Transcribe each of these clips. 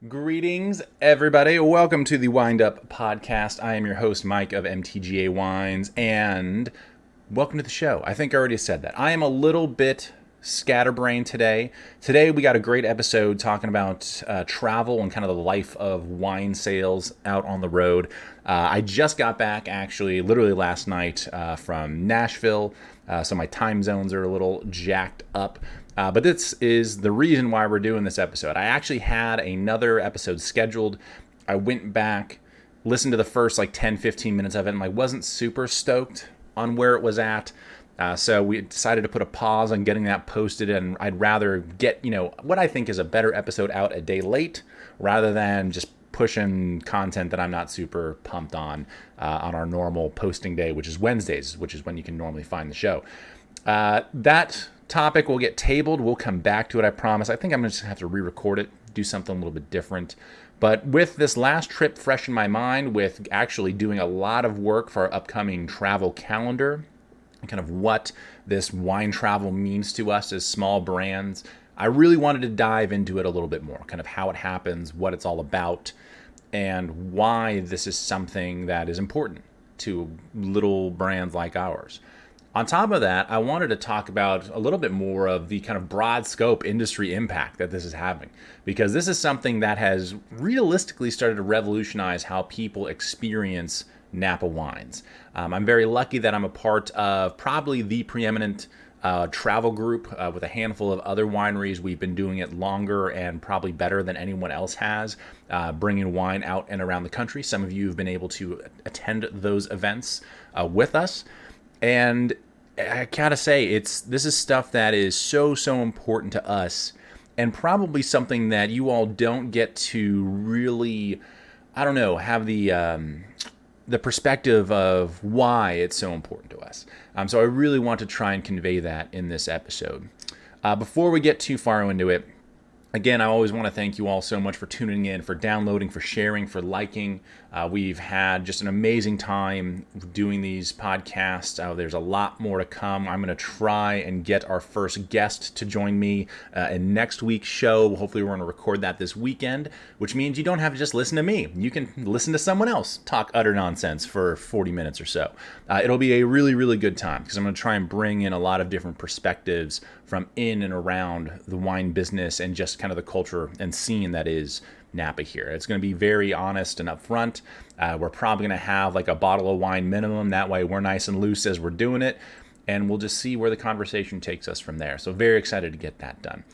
Greetings, everybody. Welcome to the Wind Up Podcast. I am your host, Mike of MTGA Wines, and welcome to the show. I think I already said that. I am a little bit scatterbrained today. Today, we got a great episode talking about travel and kind of the life of wine sales out on the road. I just got back, actually, literally last night from Nashville, so my time zones are a little jacked up. But this is the reason why we're doing this episode. I actually had another episode scheduled. I went back, listened to the first 10-15 minutes of it, and I wasn't super stoked on where it was at. So we decided to put a pause on getting that posted, and I'd rather get, what I think is a better episode out a day late rather than just pushing content that I'm not super pumped on our normal posting day, which is Wednesdays, which is when you can normally find the show. That topic will get tabled. We'll come back to it, I promise. I think I'm going to just have to re-record it, do something a little bit different. But with this last trip fresh in my mind, with actually doing a lot of work for our upcoming travel calendar, and kind of what this wine travel means to us as small brands, I really wanted to dive into it a little bit more, kind of how it happens, what it's all about, and why this is something that is important to little brands like ours. On top of that, I wanted to talk about a little bit more of the kind of broad scope industry impact that this is having, because this is something that has realistically started to revolutionize how people experience Napa wines. I'm very lucky that I'm a part of probably the preeminent travel group with a handful of other wineries. We've been doing it longer and probably better than anyone else has, bringing wine out and around the country. Some of you have been able to attend those events with us. And I gotta say, this is stuff that is so important to us, and probably something that you all don't get to really, have the perspective of why it's so important to us. So I really want to try and convey that in this episode. Before we get too far into it, again, I always want to thank you all so much for tuning in, for downloading, for sharing, for liking. We've had just an amazing time doing these podcasts. There's a lot more to come. I'm going to try and get our first guest to join me in next week's show. Hopefully, we're going to record that this weekend, which means you don't have to just listen to me. You can listen to someone else talk utter nonsense for 40 minutes or so. It'll be a really good time because I'm going to try and bring in a lot of different perspectives from in and around the wine business and just kind of the culture and scene that is Napa here. It's going to be very honest and upfront. We're probably going to have a bottle of wine minimum. That way we're nice and loose as we're doing it, and we'll just see where the conversation takes us from there. So very excited to get that done.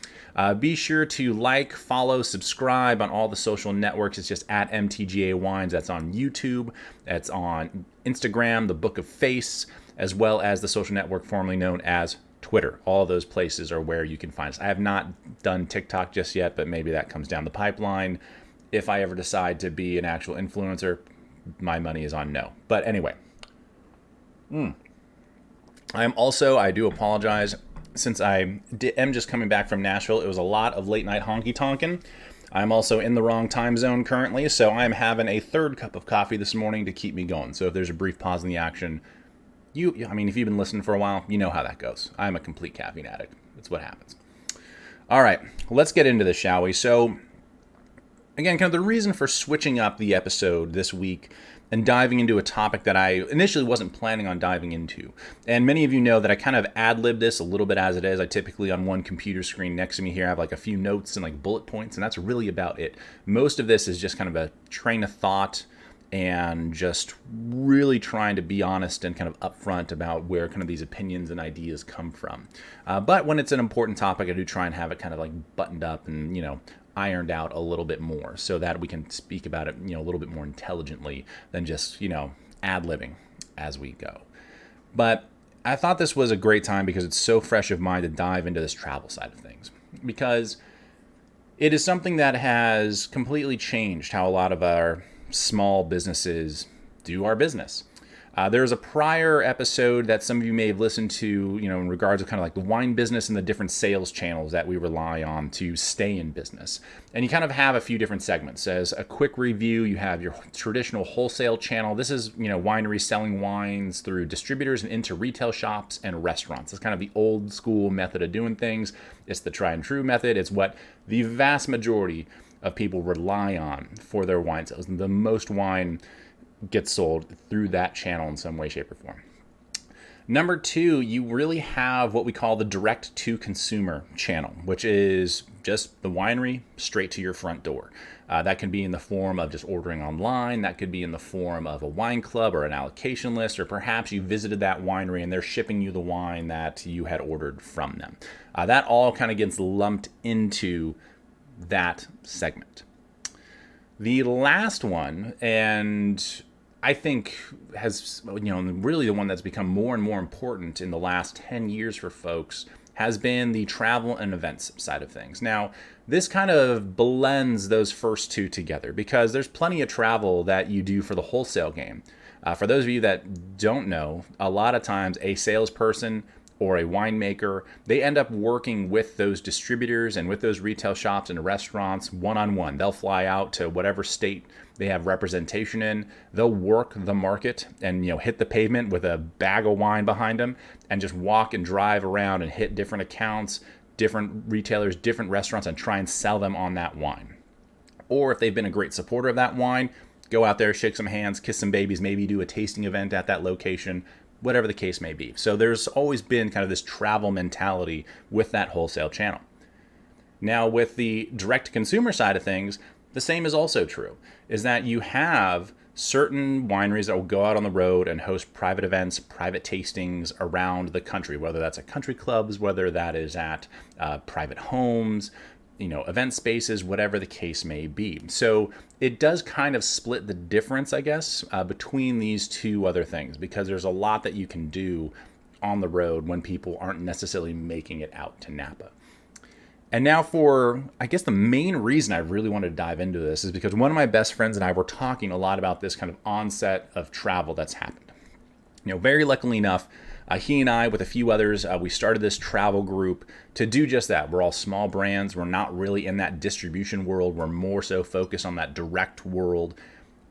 Be sure to like, follow, subscribe on all the social networks. It's just at MTGA Wines. That's on YouTube. That's on Instagram, the Book of Face, as well as the social network formerly known as Twitter. All of those places are where you can find us. I have not done TikTok just yet, but maybe that comes down the pipeline. If I ever decide to be an actual influencer, my money is on no. But anyway, I do apologize, since I am just coming back from Nashville. It was a lot of late night honky tonkin'. I'm also in the wrong time zone currently, so I'm having a third cup of coffee this morning to keep me going. So if there's a brief pause in the action, if you've been listening for a while, you know how that goes. I'm a complete caffeine addict. That's what happens. All right, let's get into this, shall we? So, again, kind of the reason for switching up the episode this week and diving into a topic that I initially wasn't planning on diving into. And many of you know that I kind of ad-lib this a little bit as it is. I typically, on one computer screen next to me here, have a few notes and bullet points, and that's really about it. Most of this is just kind of a train of thought and just really trying to be honest and kind of upfront about where kind of these opinions and ideas come from. But when it's an important topic, I do try and have it kind of buttoned up and, ironed out a little bit more so that we can speak about it, a little bit more intelligently than just, ad-libbing as we go. But I thought this was a great time because it's so fresh of mind to dive into this travel side of things, because it is something that has completely changed how a lot of our small businesses do our business. There was a prior episode that some of you may have listened to, in regards to kind of the wine business and the different sales channels that we rely on to stay in business. And you kind of have a few different segments. As a quick review, you have your traditional wholesale channel. This is, wineries selling wines through distributors and into retail shops and restaurants. It's kind of the old school method of doing things. It's the tried and true method. It's what the vast majority of people rely on for their wine sales. And the most wine gets sold through that channel in some way, shape, or form. Number two, you really have what we call the direct to consumer channel, which is just the winery straight to your front door. That can be in the form of just ordering online. That could be in the form of a wine club or an allocation list, or perhaps you visited that winery and they're shipping you the wine that you had ordered from them. That all kind of gets lumped into that segment. The last one, and I think has, really the one that's become more and more important in the last 10 years for folks, has been the travel and events side of things. Now, this kind of blends those first two together because there's plenty of travel that you do for the wholesale game. For those of you that don't know, a lot of times a salesperson or a winemaker, they end up working with those distributors and with those retail shops and restaurants one-on-one. They'll fly out to whatever state they have representation in. They'll work the market and hit the pavement with a bag of wine behind them and just walk and drive around and hit different accounts, different retailers, different restaurants, and try and sell them on that wine. Or if they've been a great supporter of that wine, go out there, shake some hands, kiss some babies, maybe do a tasting event at that location, whatever the case may be. So there's always been kind of this travel mentality with that wholesale channel. Now, with the direct-to-consumer side of things, the same is also true, is that you have certain wineries that will go out on the road and host private events, private tastings around the country, whether that's at country clubs, whether that is at private homes, event spaces, whatever the case may be. So it does kind of split the difference, I guess, between these two other things, because there's a lot that you can do on the road when people aren't necessarily making it out to Napa. And now for, I guess, the main reason I really wanted to dive into this is because one of my best friends and I were talking a lot about this kind of onset of travel that's happened. Very luckily enough, he and I, with a few others, we started this travel group to do just that. We're all small brands. We're not really in that distribution world. We're more so focused on that direct world.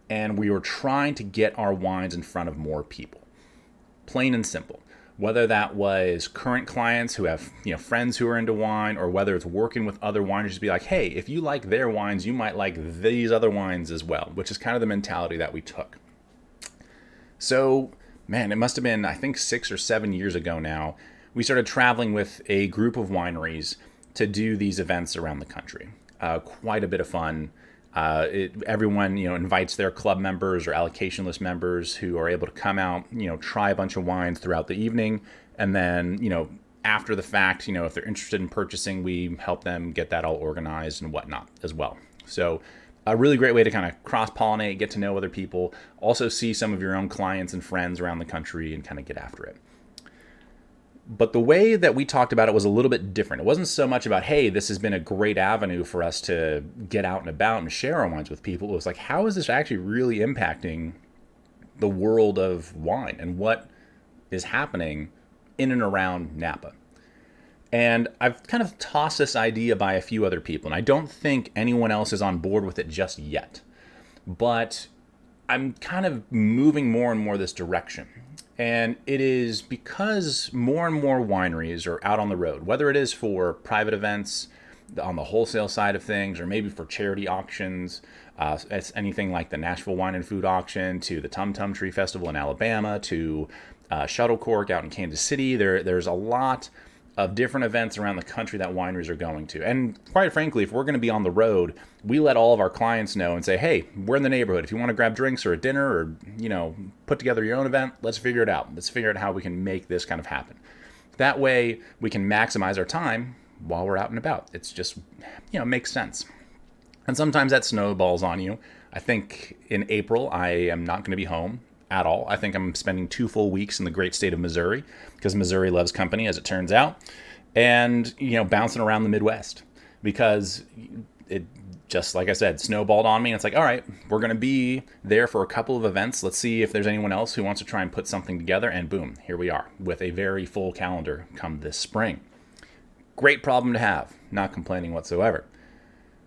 And we were trying to get our wines in front of more people. Plain and simple. Whether that was current clients who have friends who are into wine, or whether it's working with other wineries to be like, hey, if you like their wines, you might like these other wines as well, which is kind of the mentality that we took. So, man, it must have been, I think, 6 or 7 years ago now, we started traveling with a group of wineries to do these events around the country. Quite a bit of fun. Everyone, invites their club members or allocation list members who are able to come out, try a bunch of wines throughout the evening. And then, after the fact, if they're interested in purchasing, we help them get that all organized and whatnot as well. So a really great way to kind of cross-pollinate, get to know other people, also see some of your own clients and friends around the country and kind of get after it. But the way that we talked about it was a little bit different. It wasn't so much about, hey, this has been a great avenue for us to get out and about and share our wines with people. It was like, how is this actually really impacting the world of wine and what is happening in and around Napa? And I've kind of tossed this idea by a few other people, and I don't think anyone else is on board with it just yet. But I'm kind of moving more and more this direction. And it is because more and more wineries are out on the road, whether it is for private events on the wholesale side of things, or maybe for charity auctions. It's anything like the Nashville Wine and Food Auction, to the Tum Tum Tree Festival in Alabama, to Shuttle Cork out in Kansas City. There's a lot of different events around the country that wineries are going to. And quite frankly, if we're going to be on the road, we let all of our clients know and say, hey, we're in the neighborhood. If you want to grab drinks or a dinner, or, put together your own event, let's figure it out. Let's figure out how we can make this kind of happen. That way we can maximize our time while we're out and about. It's just, makes sense. And sometimes that snowballs on you. I think in April, I am not going to be home at all. I think I'm spending 2 full weeks in the great state of Missouri, because Missouri loves company, as it turns out, and, bouncing around the Midwest, because it just, like I said, snowballed on me. And it's like, all right, we're going to be there for a couple of events. Let's see if there's anyone else who wants to try and put something together. And boom, here we are with a very full calendar come this spring. Great problem to have. Not complaining whatsoever.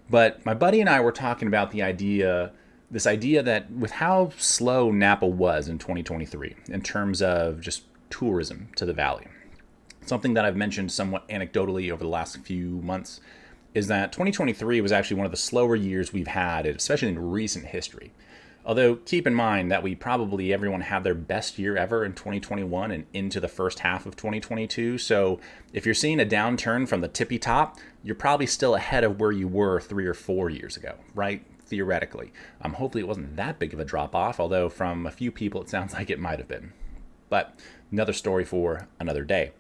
But my buddy and I were talking about this idea that with how slow Napa was in 2023 in terms of just tourism to the valley, something that I've mentioned somewhat anecdotally over the last few months, is that 2023 was actually one of the slower years we've had, especially in recent history. Although keep in mind that everyone had their best year ever in 2021 and into the first half of 2022. So if you're seeing a downturn from the tippy top, you're probably still ahead of where you were 3 or 4 years ago, right? Theoretically. Hopefully it wasn't that big of a drop off, although from a few people it sounds like it might have been. But another story for another day.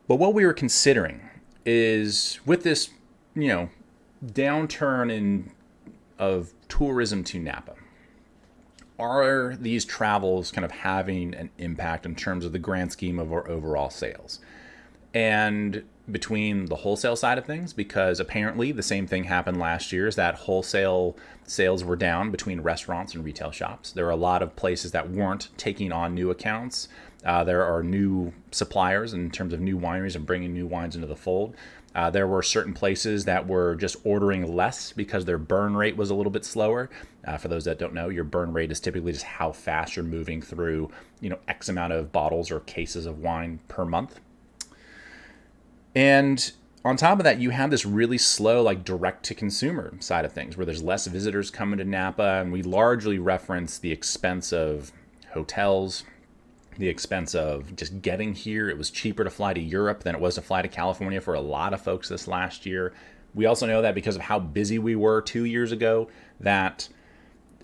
But what we were considering is with this, downturn of tourism to Napa, are these travels kind of having an impact in terms of the grand scheme of our overall sales? And between the wholesale side of things, because apparently the same thing happened last year, is that wholesale sales were down between restaurants and retail shops. There are a lot of places that weren't taking on new accounts. There are new suppliers in terms of new wineries and bringing new wines into the fold. There were certain places that were just ordering less because their burn rate was a little bit slower. For those that don't know, your burn rate is typically just how fast you're moving through, X amount of bottles or cases of wine per month. And on top of that, you have this really slow, direct to consumer side of things where there's less visitors coming to Napa. And we largely reference the expense of hotels, the expense of just getting here. It was cheaper to fly to Europe than it was to fly to California for a lot of folks this last year. We also know that because of how busy we were 2 years ago, that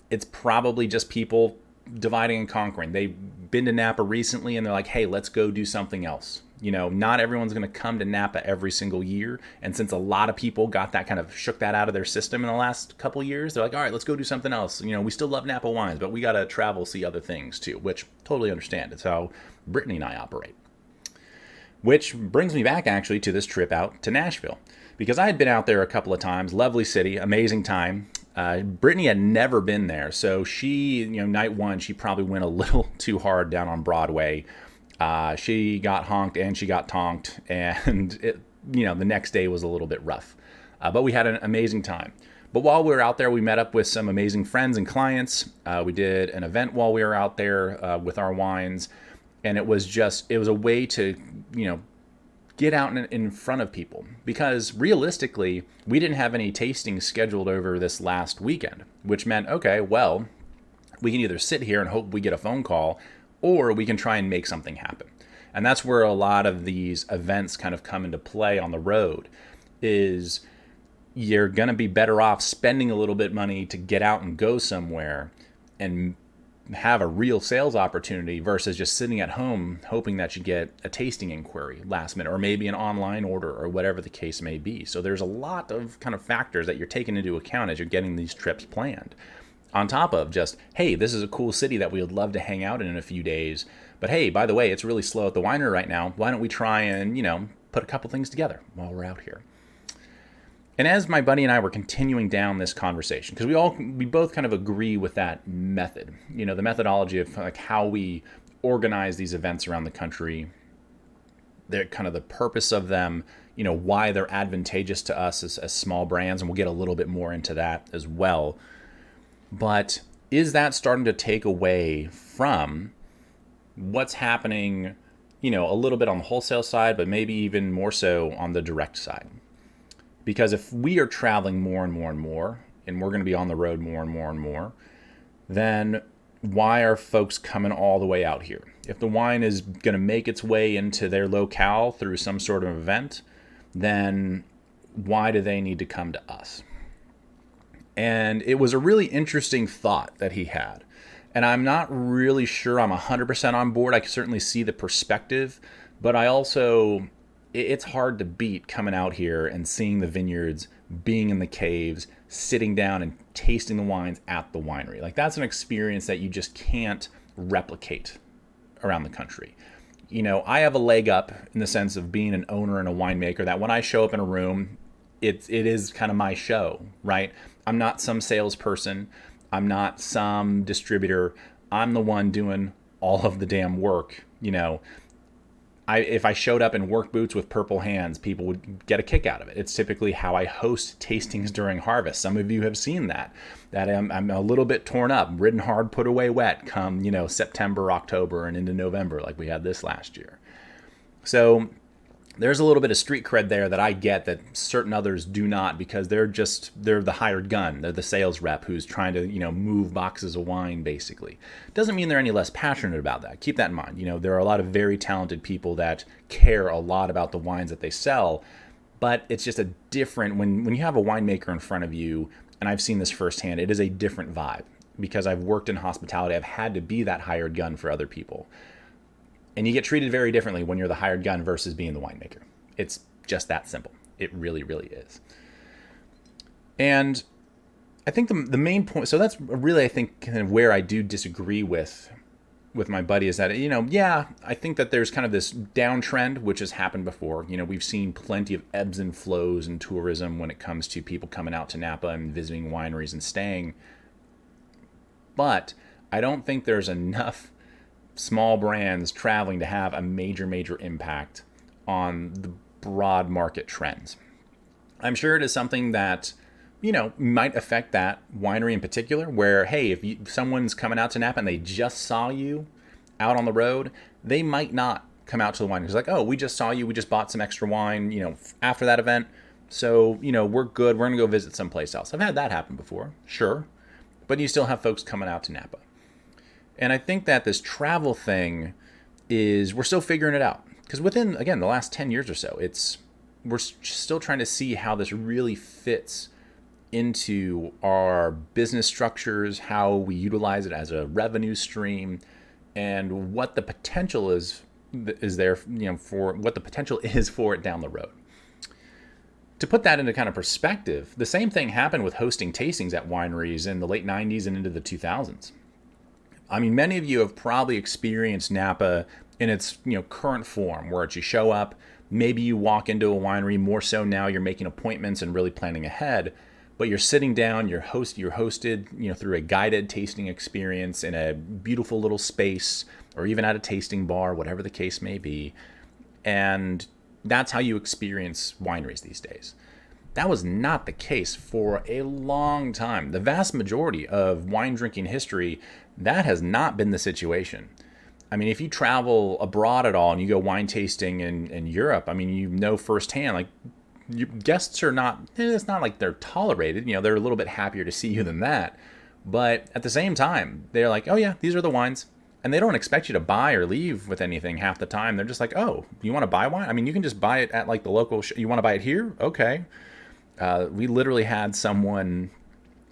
it's probably just people dividing and conquering. They've been to Napa recently and they're like, hey, let's go do something else. Not everyone's going to come to Napa every single year. And since a lot of people got that, kind of shook that out of their system in the last couple of years, they're like, all right, let's go do something else. We still love Napa wines, but we got to travel, see other things too, which totally understand. It's how Brittany and I operate. Which brings me back actually to this trip out to Nashville, because I had been out there a couple of times. Lovely city, amazing time. Brittany had never been there. So she, night one, she probably went a little too hard down on Broadway. She got honked and she got tonked, and the next day was a little bit rough. But we had an amazing time. But while we were out there, we met up with some amazing friends and clients. We did an event while we were out there with our wines, and it was a way to, get out in front of people, because realistically, we didn't have any tastings scheduled over this last weekend, which meant, okay, well, we can either sit here and hope we get a phone call, or we can try and make something happen. And that's where a lot of these events kind of come into play on the road, is you're going to be better off spending a little bit of money to get out and go somewhere and have a real sales opportunity versus just sitting at home hoping that you get a tasting inquiry last minute, or maybe an online order, or whatever the case may be. So there's a lot of kind of factors that you're taking into account as you're getting these trips planned. On top of just, hey, this is a cool city that we would love to hang out in a few days. But hey, by the way, it's really slow at the winery right now. Why don't we try and, put a couple things together while we're out here? And as my buddy and I were continuing down this conversation, because we both kind of agree with that method, the methodology of how we organize these events around the country, they're kind of the purpose of them, why they're advantageous to us as small brands. And we'll get a little bit more into that as well. But is that starting to take away from what's happening, a little bit on the wholesale side, but maybe even more so on the direct side? Because if we are traveling more and more and more, and we're going to be on the road more and more and more, then why are folks coming all the way out here? If the wine is going to make its way into their locale through some sort of event, then why do they need to come to us? And it was a really interesting thought that he had. And I'm not really sure I'm 100% on board. I can certainly see the perspective, but it's hard to beat coming out here and seeing the vineyards, being in the caves, sitting down and tasting the wines at the winery. That's an experience that you just can't replicate around the country. I have a leg up in the sense of being an owner and a winemaker, that when I show up in a room, it is kind of my show, right? I'm not some salesperson. I'm not some distributor. I'm the one doing all of the damn work. If I showed up in work boots with purple hands, people would get a kick out of it. It's typically how I host tastings during harvest. Some of you have seen that I'm a little bit torn up, ridden hard, put away wet come, September, October, and into November, like we had this last year. So there's a little bit of street cred there that I get that certain others do not, because they're the hired gun. They're the sales rep who's trying to, move boxes of wine, basically. Doesn't mean they're any less passionate about that. Keep that in mind. There are a lot of very talented people that care a lot about the wines that they sell, but it's just a different, when you have a winemaker in front of you, and I've seen this firsthand, it is a different vibe, because I've worked in hospitality. I've had to be that hired gun for other people. And you get treated very differently when you're the hired gun versus being the winemaker. It's just that simple. It really, really is. And I think the main point, so that's really, I think, kind of where I do disagree with my buddy, is that, I think that there's kind of this downtrend, which has happened before. We've seen plenty of ebbs and flows in tourism when it comes to people coming out to Napa and visiting wineries and staying. But I don't think there's enough small brands traveling to have a major impact on the broad market trends. I'm sure it is something that, might affect that winery in particular, where, hey, if someone's coming out to Napa and they just saw you out on the road, they might not come out to the winery. It's like, oh, we just saw you, we just bought some extra wine, after that event. So, we're good. We're going to go visit someplace else. I've had that happen before, sure. But you still have folks coming out to Napa. And I think that this travel thing we're still figuring it out. Because within, again, the last 10 years or so, we're still trying to see how this really fits into our business structures, how we utilize it as a revenue stream, and what the potential is there, for what the potential is for it down the road. To put that into kind of perspective, the same thing happened with hosting tastings at wineries in the late 90s and into the 2000s. I mean, many of you have probably experienced Napa in its current form, where you show up, maybe you walk into a winery. More so now, you're making appointments and really planning ahead, but you're sitting down, you're hosted through a guided tasting experience in a beautiful little space, or even at a tasting bar, whatever the case may be, and that's how you experience wineries these days. That was not the case for a long time. The vast majority of wine drinking history, that has not been the situation. I mean, if you travel abroad at all and you go wine tasting in Europe, I mean, firsthand, like, your guests are not, it's not like they're tolerated. They're a little bit happier to see you than that. But at the same time, they're like, oh yeah, these are the wines. And they don't expect you to buy or leave with anything half the time. They're just like, oh, you want to buy wine? I mean, you can just buy it at like the local, you want to buy it here? Okay. We literally had someone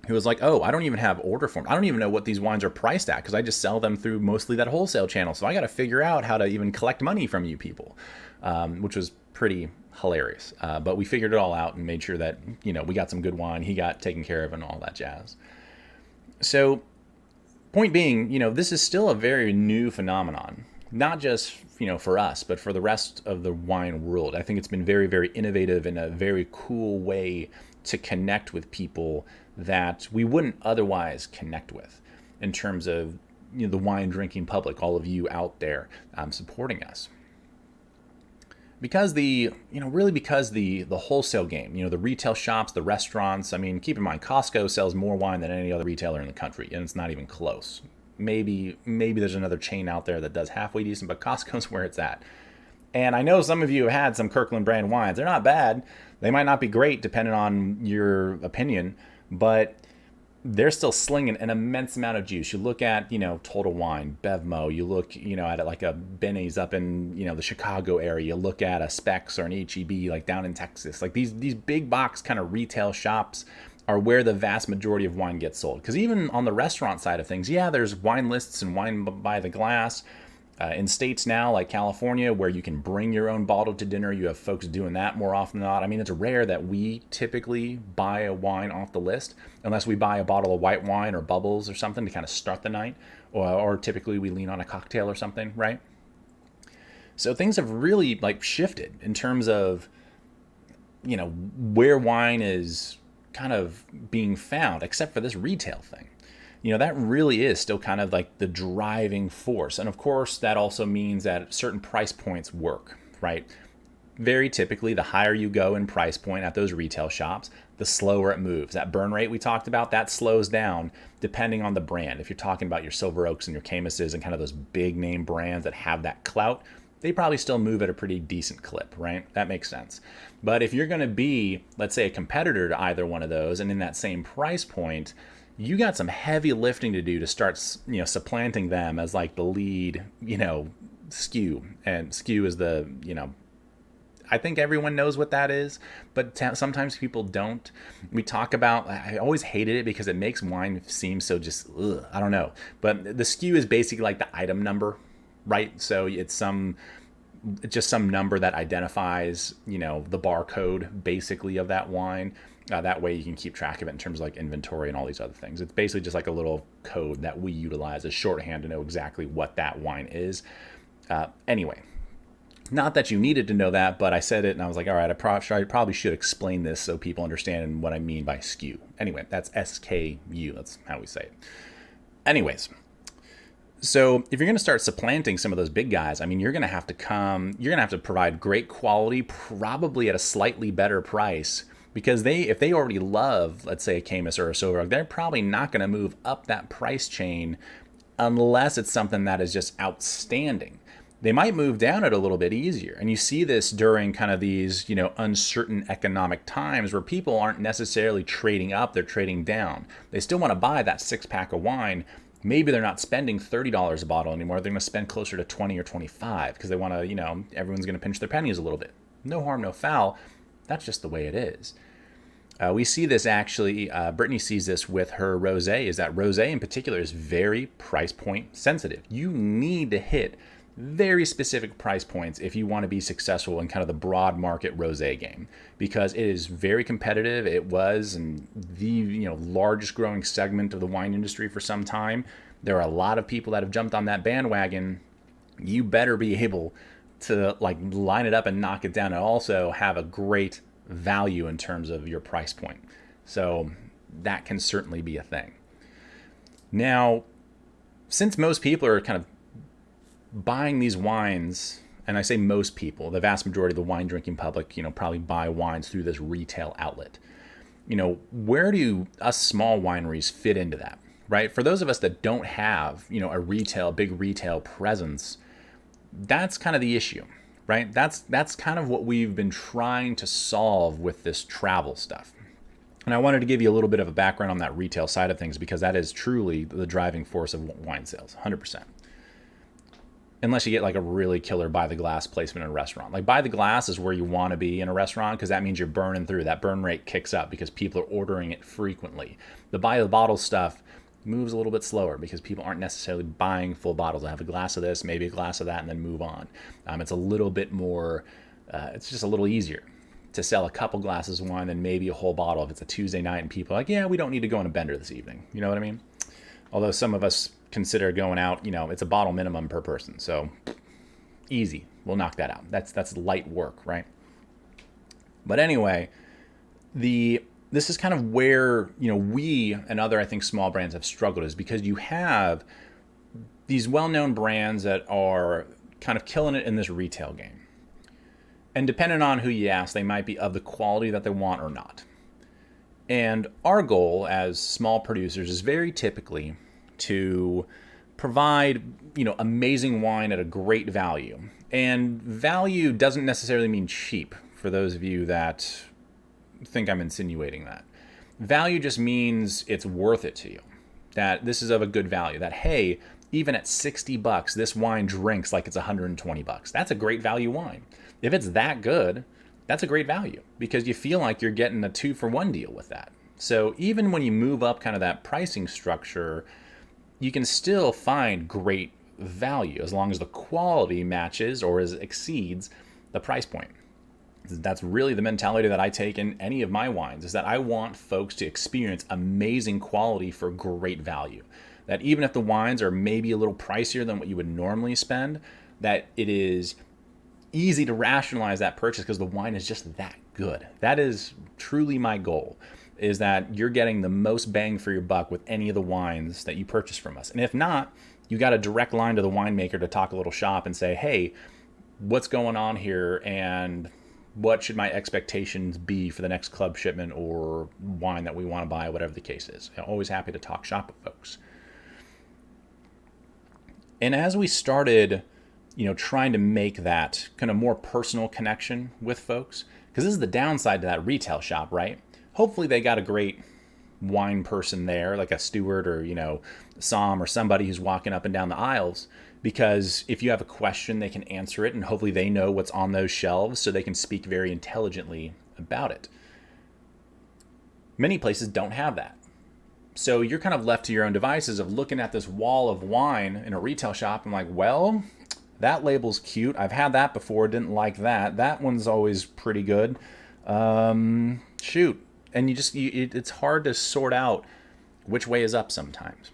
who was like, oh, I don't even have order form. I don't even know what these wines are priced at, because I just sell them through mostly that wholesale channel. So I got to figure out how to even collect money from you people, which was pretty hilarious. But we figured it all out and made sure that, we got some good wine. He got taken care of and all that jazz. So point being, this is still a very new phenomenon, not just, for us, but for the rest of the wine world. I think it's been very, very innovative and a very cool way to connect with people that we wouldn't otherwise connect with, in terms of, the wine drinking public, all of you out there supporting us. Because the wholesale game, the retail shops, the restaurants, I mean, keep in mind, Costco sells more wine than any other retailer in the country, and it's not even close. Maybe there's another chain out there that does halfway decent, but Costco's where it's at. And I know some of you have had some Kirkland brand wines. They're not bad. They might not be great depending on your opinion, but they're still slinging an immense amount of juice. You look at, Total Wine, Bevmo. You look, at it like a Benny's up in, the Chicago area. You look at a Specs or an HEB like down in Texas. Like these big box kind of retail shops are where the vast majority of wine gets sold. Because even on the restaurant side of things, there's wine lists and wine by the glass. In states now like California, where you can bring your own bottle to dinner, you have folks doing that more often than not. I mean, it's rare that we typically buy a wine off the list, unless we buy a bottle of white wine or bubbles or something to kind of start the night, or typically we lean on a cocktail or something, right? So things have really shifted in terms of, where wine is kind of being found, except for this retail thing. That really is still kind of like the driving force. And of course, that also means that certain price points work, right? Very typically, the higher you go in price point at those retail shops, the slower it moves. That burn rate we talked about, that slows down depending on the brand. If you're talking about your Silver Oaks and your Camases and kind of those big name brands that have that clout, they probably still move at a pretty decent clip, right? That makes sense. But if you're going to be, let's say, a competitor to either one of those and in that same price point, you got some heavy lifting to do to start, supplanting them as like the lead, SKU. And SKU is the, I think everyone knows what that is, but sometimes people don't. We talk about, I always hated it because it makes wine seem so just, ugh, I don't know. But the SKU is basically like the item number, right? So it's just some number that identifies, the barcode basically of that wine. That way you can keep track of it in terms of like inventory and all these other things. It's basically just like a little code that we utilize as shorthand to know exactly what that wine is. Anyway, not that you needed to know that, but I said it and I was like, all right, I probably should explain this so people understand what I mean by SKU. Anyway, that's SKU. That's how we say it. Anyways, so if you're going to start supplanting some of those big guys, I mean, you're going to have to provide great quality, probably at a slightly better price, because if they already love, let's say, a Caymus or a Silver Oak, they're probably not going to move up that price chain unless it's something that is just outstanding. They might move down it a little bit easier. And you see this during kind of these, uncertain economic times where people aren't necessarily trading up, they're trading down. They still want to buy that 6-pack of wine. Maybe they're not spending $30 a bottle anymore. They're going to spend closer to 20 or 25 because they want to, everyone's going to pinch their pennies a little bit. No harm, no foul. That's just the way it is. We see this actually, Brittany sees this with her rosé, is that rosé in particular is very price point sensitive. You need to hit very specific price points if you want to be successful in kind of the broad market rosé game, because it is very competitive. It was and the largest growing segment of the wine industry for some time. There are a lot of people that have jumped on that bandwagon. You better be able to like line it up and knock it down and also have a great value in terms of your price point. So that can certainly be a thing. Now, since most people are kind of buying these wines, and I say most people, the vast majority of the wine drinking public, probably buy wines through this retail outlet. Where do us small wineries fit into that, right? For those of us that don't have, a big retail presence, that's kind of the issue, right? That's kind of what we've been trying to solve with this travel stuff. And I wanted to give you a little bit of a background on that retail side of things because that is truly the driving force of wine sales, 100%. Unless you get like a really killer by the glass placement in a restaurant. Like by the glass is where you want to be in a restaurant because that means you're burning through. That burn rate kicks up because people are ordering it frequently. The by the bottle stuff moves a little bit slower because people aren't necessarily buying full bottles. I have a glass of this, maybe a glass of that, and then move on. It's a little bit more, it's just a little easier to sell a couple glasses of wine than maybe a whole bottle if it's a Tuesday night and people are like, yeah, we don't need to go on a bender this evening. You know what I mean? Although some of us consider going out, it's a bottle minimum per person. So easy. We'll knock that out. That's light work, right? But anyway, this is kind of where, we and other, I think, small brands have struggled, is because you have these well-known brands that are kind of killing it in this retail game. And depending on who you ask, they might be of the quality that they want or not. And our goal as small producers is very typically to provide, amazing wine at a great value. And value doesn't necessarily mean cheap, for those of you that think I'm insinuating that. Value just means it's worth it to you. That this is of a good value. That, hey, even at $60, this wine drinks like it's $120. That's a great value wine. If it's that good, that's a great value because you feel like you're getting a 2-for-1 deal with that. So even when you move up kind of that pricing structure, you can still find great value as long as the quality matches or exceeds the price point. That's really the mentality that I take in any of my wines, is that I want folks to experience amazing quality for great value. That even if the wines are maybe a little pricier than what you would normally spend, that it is easy to rationalize that purchase because the wine is just that good. That is truly my goal, is that you're getting the most bang for your buck with any of the wines that you purchase from us. And if not, you got a direct line to the winemaker to talk a little shop and say, hey, what's going on here and what should my expectations be for the next club shipment or wine that we want to buy, whatever the case is. I'm always happy to talk shop with folks. And as we started, trying to make that kind of more personal connection with folks. Because this is the downside to that retail shop, right? Hopefully they got a great wine person there, like a steward or, som or somebody who's walking up and down the aisles. Because if you have a question, they can answer it, and hopefully they know what's on those shelves so they can speak very intelligently about it. Many places don't have that. So you're kind of left to your own devices of looking at this wall of wine in a retail shop and like, well, that label's cute. I've had that before. Didn't like that. That one's always pretty good. Shoot. And it's hard to sort out which way is up sometimes.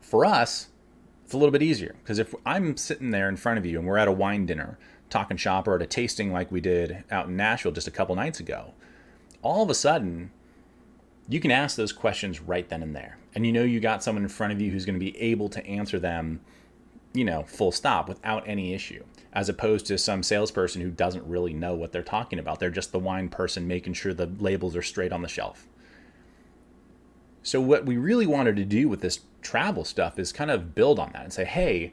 For us, it's a little bit easier because if I'm sitting there in front of you and we're at a wine dinner, talking shop, or at a tasting like we did out in Nashville just a couple nights ago, all of a sudden, you can ask those questions right then and there. And you got someone in front of you who's going to be able to answer them, full stop without any issue, as opposed to some salesperson who doesn't really know what they're talking about. They're just the wine person making sure the labels are straight on the shelf. So what we really wanted to do with this travel stuff is kind of build on that and say, hey,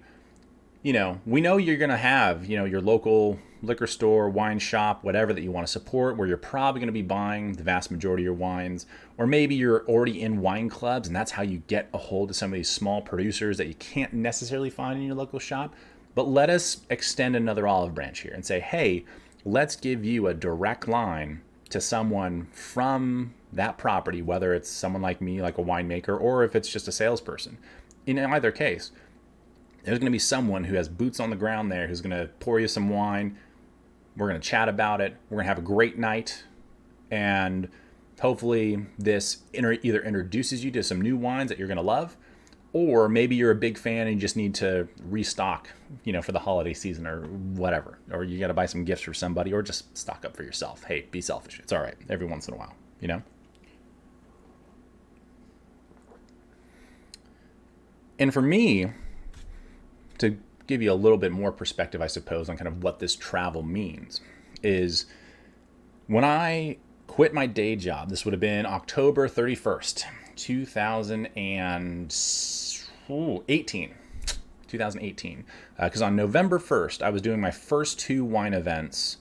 we know you're going to have, your local liquor store, wine shop, whatever that you want to support, where you're probably going to be buying the vast majority of your wines, or maybe you're already in wine clubs and that's how you get a hold of some of these small producers that you can't necessarily find in your local shop. But let us extend another olive branch here and say, hey, let's give you a direct line to someone from that property, whether it's someone like me, like a winemaker, or if it's just a salesperson. In either case, there's going to be someone who has boots on the ground there who's going to pour you some wine. We're going to chat about it. We're going to have a great night. And hopefully this either introduces you to some new wines that you're going to love, or maybe you're a big fan and you just need to restock, for the holiday season or whatever. Or you got to buy some gifts for somebody or just stock up for yourself. Hey, be selfish. It's all right every once in a while, And for me, to give you a little bit more perspective, I suppose, on kind of what this travel means, is when I quit my day job, this would have been October 31st, 2018. Because on November 1st, I was doing my first 2 wine events.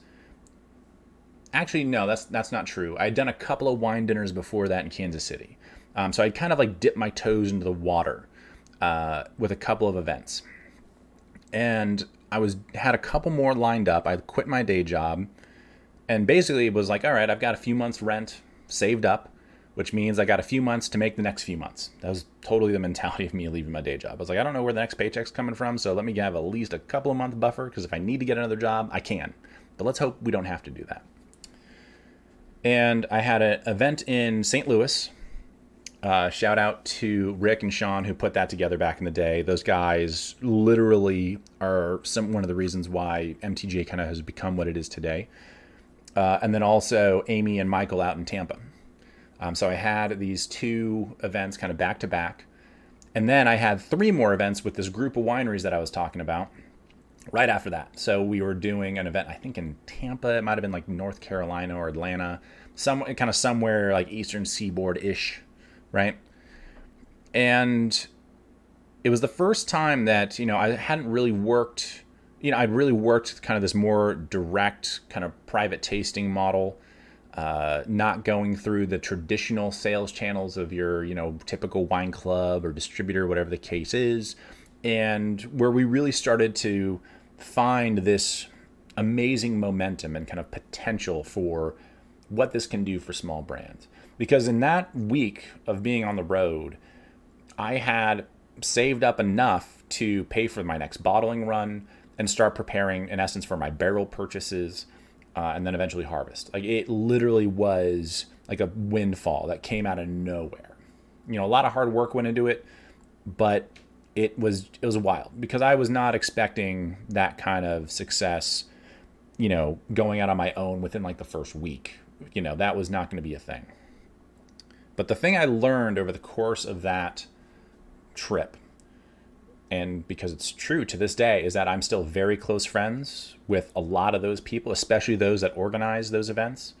Actually, no, that's not true. I'd done a couple of wine dinners before that in Kansas City. So I'd kind of like dipped my toes into the water with a couple of events. And I had a couple more lined up. I quit my day job and basically it was like, all right, I've got a few months rent saved up, which means I got a few months to make the next few months. That was totally the mentality of me leaving my day job. I was like, I don't know where the next paycheck's coming from, so let me have at least a couple of month buffer, because if I need to get another job, I can. But let's hope we don't have to do that. And I had an event in St. Louis. Shout out to Rick and Sean who put that together back in the day. Those guys literally are one of the reasons why MTGA kind of has become what it is today. And then also Amy and Michael out in Tampa. So I had these 2 events kind of back to back. And then I had 3 more events with this group of wineries that I was talking about right after that. So we were doing an event, I think in Tampa. It might have been like North Carolina or Atlanta, somewhere like Eastern Seaboard-ish, right? And it was the first time that, I hadn't really worked, I'd really worked kind of this more direct kind of private tasting model, not going through the traditional sales channels of your, typical wine club or distributor, whatever the case is. And where we really started to find this amazing momentum and kind of potential for what this can do for small brands. Because in that week of being on the road, I had saved up enough to pay for my next bottling run and start preparing, in essence, for my barrel purchases, and then eventually harvest. Like, it literally was like a windfall that came out of nowhere. A lot of hard work went into it, but it was wild because I was not expecting that kind of success, going out on my own within like the first week. That was not going to be a thing. But the thing I learned over the course of that trip, and because it's true to this day, is that I'm still very close friends with a lot of those people, especially those that organize those events,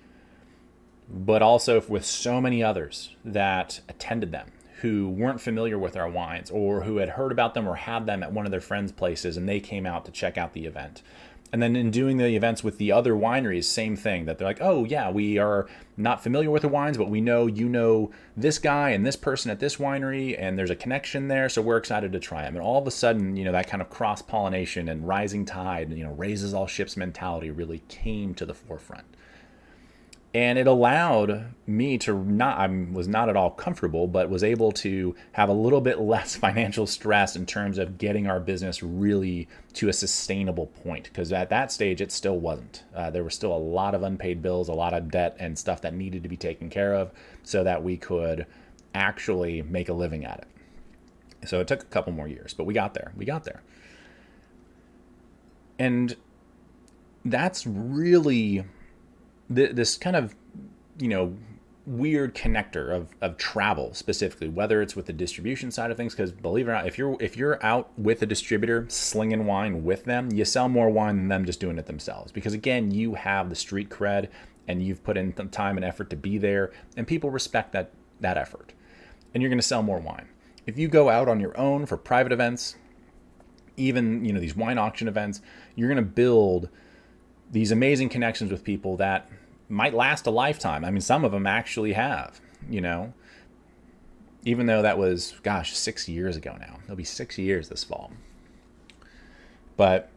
but also with so many others that attended them who weren't familiar with our wines or who had heard about them or had them at one of their friends' places, and they came out to check out the event. And then in doing the events with the other wineries, same thing, that they're like, oh yeah, we are not familiar with the wines, but we know you know this guy and this person at this winery, and there's a connection there, so we're excited to try them. And all of a sudden, that kind of cross-pollination and rising tide, raises all ships mentality really came to the forefront. And it allowed me to I was not at all comfortable, but was able to have a little bit less financial stress in terms of getting our business really to a sustainable point. Because at that stage, it still wasn't. There was still a lot of unpaid bills, a lot of debt and stuff that needed to be taken care of so that we could actually make a living at it. So it took a couple more years, but we got there. And that's really this kind of, weird connector of travel specifically, whether it's with the distribution side of things, because believe it or not, if you're out with a distributor slinging wine with them, you sell more wine than them just doing it themselves. Because again, you have the street cred and you've put in some time and effort to be there, and people respect that effort, and you're going to sell more wine. If you go out on your own for private events, even these wine auction events, you're going to build these amazing connections with people that might last a lifetime. I mean, some of them actually have, even though that was, 6 years ago now. It'll be 6 years this fall. But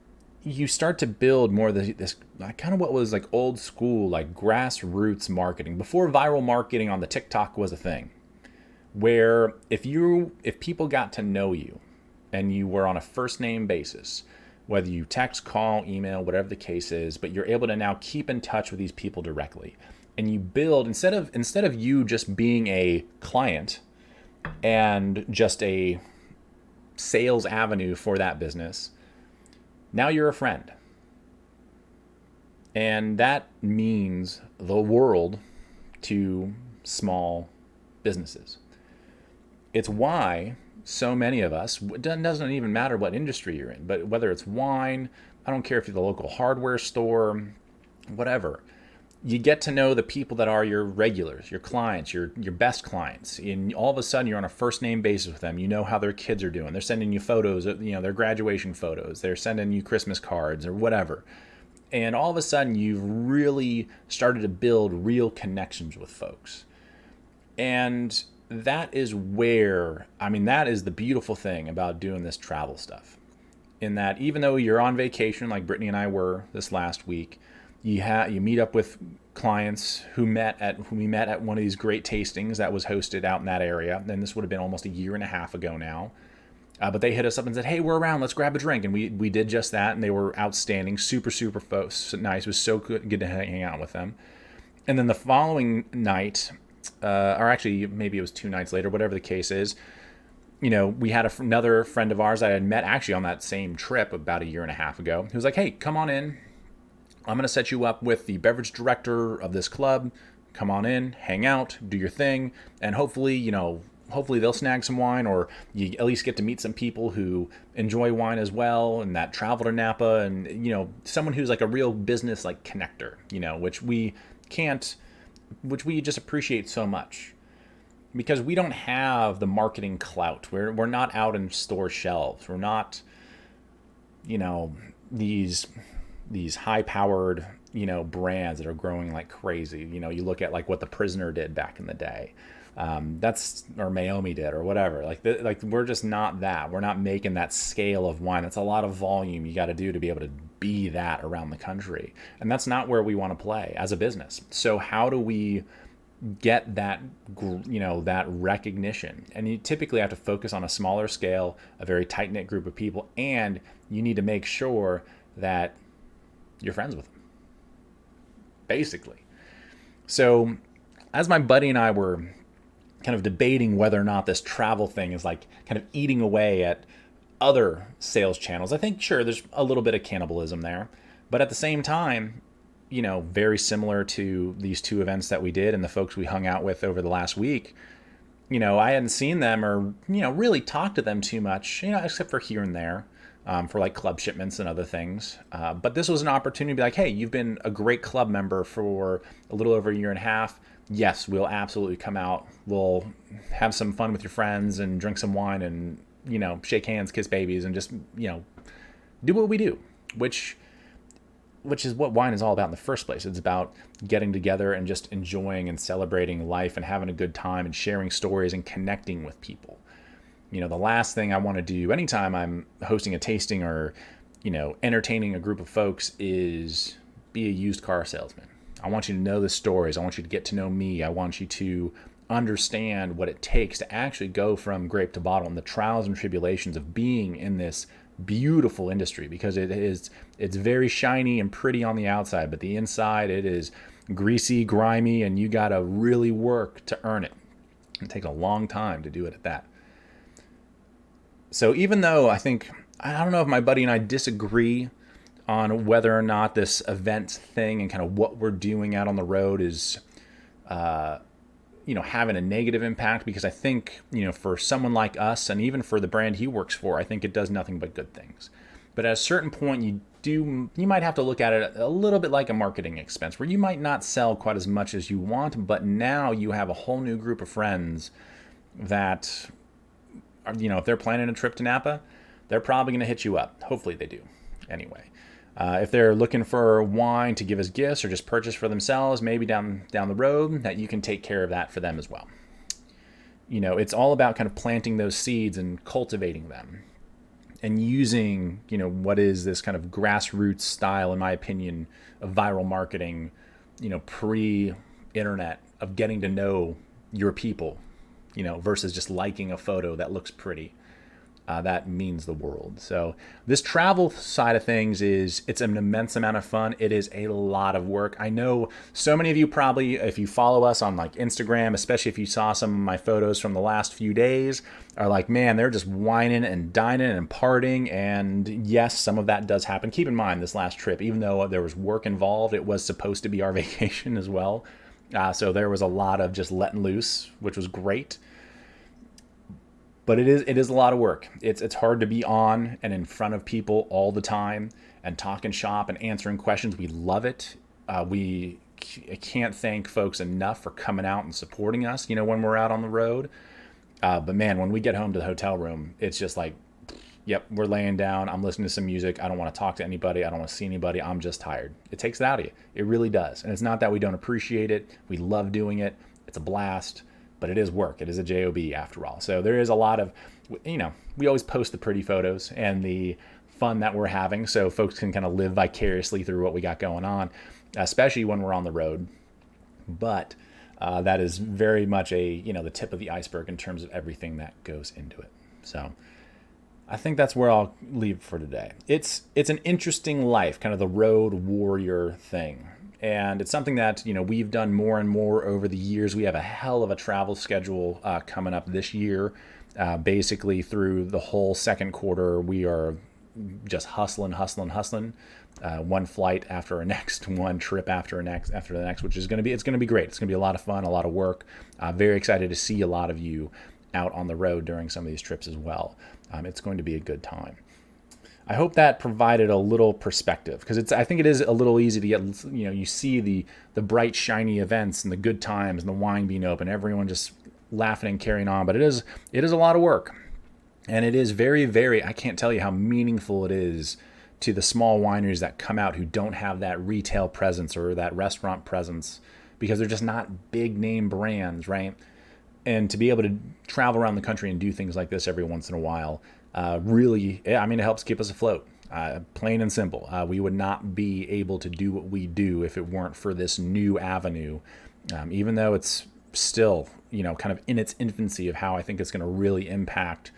you start to build more this kind of what was like old school, like grassroots marketing before viral marketing on the TikTok was a thing, where if people got to know you and you were on a first name basis, whether you text, call, email, whatever the case is, but you're able to now keep in touch with these people directly. And you build, instead of you just being a client and just a sales avenue for that business, now you're a friend. And that means the world to small businesses. It's why so many of us, it doesn't even matter what industry you're in, but whether it's wine, I don't care if you're the local hardware store, whatever, you get to know the people that are your regulars, your clients, your best clients. And all of a sudden you're on a first name basis with them. You know how their kids are doing. They're sending you photos, their graduation photos. They're sending you Christmas cards or whatever. And all of a sudden you've really started to build real connections with folks. And that is that is the beautiful thing about doing this travel stuff, in that even though you're on vacation, like Brittany and I were this last week, you meet up with clients who we met at one of these great tastings that was hosted out in that area. And this would have been almost a year and a half ago now. But they hit us up and said, hey, we're around, let's grab a drink. And we did just that. And they were outstanding, super, super folks. Nice. It was so good to hang out with them. And then the following night, or actually maybe it was 2 nights later, whatever the case is, we had another friend of ours that I had met actually on that same trip about a year and a half ago. He was like, hey, come on in. I'm going to set you up with the beverage director of this club. Come on in, hang out, do your thing. And hopefully they'll snag some wine, or you at least get to meet some people who enjoy wine as well, and that travel to Napa, and, someone who's like a real business, like connector, which we just appreciate so much, because we don't have the marketing clout. We're not out in store shelves. We're not, these high-powered, brands that are growing like crazy. You look at like what The Prisoner did back in the day. Or Mayomi did, or whatever. Like we're just not that. We're not making that scale of wine. That's a lot of volume you got to do to be able to be that around the country. And that's not where we want to play as a business. So how do we get that, that recognition? And you typically have to focus on a smaller scale, a very tight-knit group of people, and you need to make sure that you're friends with them, basically. So as my buddy and I were kind of debating whether or not this travel thing is like kind of eating away at other sales channels, I think, sure, there's a little bit of cannibalism there. But at the same time, very similar to these 2 events that we did and the folks we hung out with over the last week, I hadn't seen them or, really talked to them too much, except for here and there. For like club shipments and other things. But this was an opportunity to be like, hey, you've been a great club member for a little over a year and a half. yes, we'll absolutely come out. We'll have some fun with your friends and drink some wine and, shake hands, kiss babies, and just, do what we do, which is what wine is all about in the first place. It's about getting together and just enjoying and celebrating life and having a good time and sharing stories and connecting with people. The last thing I want to do anytime I'm hosting a tasting or, entertaining a group of folks is be a used car salesman. I want you to know the stories. I want you to get to know me. I want you to understand what it takes to actually go from grape to bottle and the trials and tribulations of being in this beautiful industry, because it's very shiny and pretty on the outside, but the inside it is greasy, grimy, and you got to really work to earn it. It takes a long time to do it at that. So even though I don't know if my buddy and I disagree on whether or not this event thing and kind of what we're doing out on the road is having a negative impact, because I think, for someone like us and even for the brand he works for, I think it does nothing but good things. But at a certain point, you might have to look at it a little bit like a marketing expense, where you might not sell quite as much as you want, but now you have a whole new group of friends that are, if they're planning a trip to Napa, they're probably going to hit you up. Hopefully they do. Anyway. If they're looking for wine to give as gifts or just purchase for themselves, maybe down the road, that you can take care of that for them as well. It's all about kind of planting those seeds and cultivating them and using, what is this kind of grassroots style, in my opinion, of viral marketing, pre-internet, of getting to know your people, versus just liking a photo that looks pretty. That means the world. So this travel side of things it's an immense amount of fun. It is a lot of work. I know so many of you probably, if you follow us on like Instagram, especially if you saw some of my photos from the last few days, are like, man, they're just whining and dining and partying. And yes, some of that does happen. Keep in mind, this last trip, even though there was work involved, it was supposed to be our vacation as well. So there was a lot of just letting loose, which was great. But it is a lot of work. It's hard to be on and in front of people all the time and talking shop and answering questions. We love it. We can't thank folks enough for coming out and supporting us, when we're out on the road. But man, when we get home to the hotel room, it's just like, yep, we're laying down. I'm listening to some music. I don't want to talk to anybody. I don't want to see anybody. I'm just tired. It takes it out of you. It really does. And it's not that we don't appreciate it. We love doing it. It's a blast. But it is work. It is a job after all. So there is a lot of, we always post the pretty photos and the fun that we're having, so folks can kind of live vicariously through what we got going on, especially when we're on the road. But that is very much the tip of the iceberg in terms of everything that goes into it. So I think that's where I'll leave for today. It's an interesting life, kind of the road warrior thing. And it's something that, we've done more and more over the years. We have a hell of a travel schedule coming up this year. Basically through the whole second quarter, we are just hustling. One flight after the next, one trip after the next, which is it's going to be great. It's going to be a lot of fun, a lot of work. Very excited to see a lot of you out on the road during some of these trips as well. It's going to be a good time. I hope that provided a little perspective, because I think it is a little easy to get, you see the bright, shiny events and the good times and the wine being open, everyone just laughing and carrying on. But it is a lot of work, and it is very, very, I can't tell you how meaningful it is to the small wineries that come out who don't have that retail presence or that restaurant presence, because they're just not big name brands, right? And to be able to travel around the country and do things like this every once in a while, really, it helps keep us afloat. Plain and simple. We would not be able to do what we do if it weren't for this new avenue, even though it's still, kind of in its infancy of how I think it's going to really impact,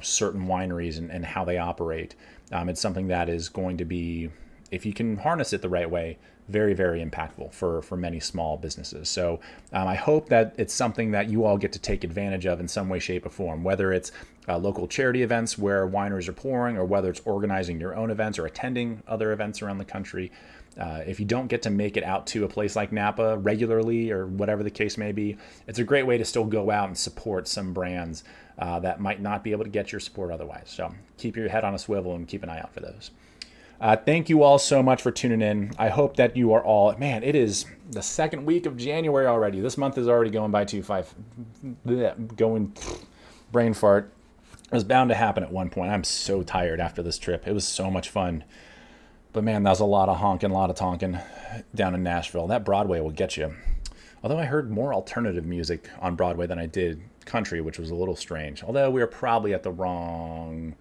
certain wineries and how they operate. It's something that is going to be, if you can harness it the right way, very, very impactful for many small businesses. So I hope that it's something that you all get to take advantage of in some way, shape, or form, whether it's local charity events where wineries are pouring, or whether it's organizing your own events or attending other events around the country. If you don't get to make it out to a place like Napa regularly, or whatever the case may be, it's a great way to still go out and support some brands that might not be able to get your support otherwise. So keep your head on a swivel and keep an eye out for those. Thank you all so much for tuning in. I hope that you are all, man, it is the second week of January already. This month is already going by too fast. Going brain fart. It was bound to happen at one point. I'm so tired after this trip. It was so much fun. But man, that was a lot of honking, a lot of tonking down in Nashville. That Broadway will get you. Although I heard more alternative music on Broadway than I did country, which was a little strange. Although we were probably at the wrong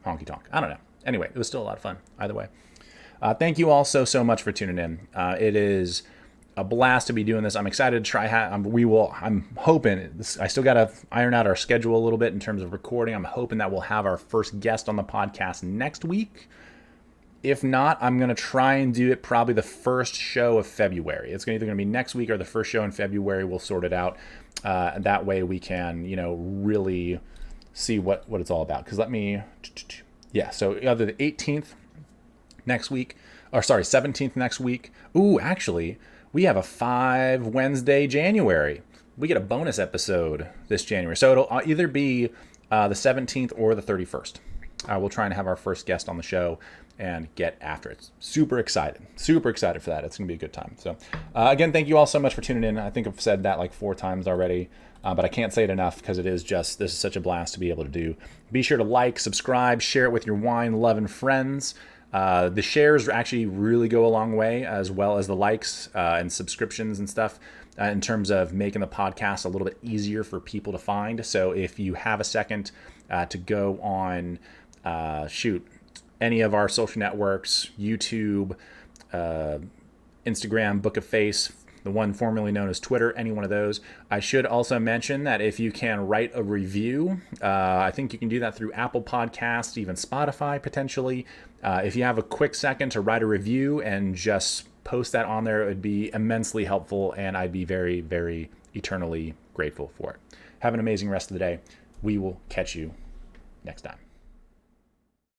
honky tonk. I don't know. Anyway, it was still a lot of fun either way. Thank you all so much for tuning in. It is a blast to be doing this. I'm excited to try. I'm hoping. I still got to iron out our schedule a little bit in terms of recording. I'm hoping that we'll have our first guest on the podcast next week. If not, I'm going to try and do it probably the first show of February. It's either going to be next week or the first show in February. We'll sort it out. That way we can, really see what it's all about. Because so either the 18th next week, 17th next week. Ooh, actually, we have a 5 Wednesday January. We get a bonus episode this January. So it'll either be the 17th or the 31st. We'll try and have our first guest on the show and get after it. Super excited for that. It's going to be a good time. So again, thank you all so much for tuning in. I think I've said that like 4 times already, but I can't say it enough because this is such a blast to be able to do. Be sure to like, subscribe, share it with your wine-loving friends. The shares actually really go a long way, as well as the likes and subscriptions and stuff in terms of making the podcast a little bit easier for people to find. So if you have a second to go on, any of our social networks, YouTube, Instagram, Book of Face, the one formerly known as Twitter, any one of those. I should also mention that if you can write a review, I think you can do that through Apple Podcasts, even Spotify potentially. If you have a quick second to write a review and just post that on there, it would be immensely helpful, and I'd be very, very eternally grateful for it. Have an amazing rest of the day. We will catch you next time.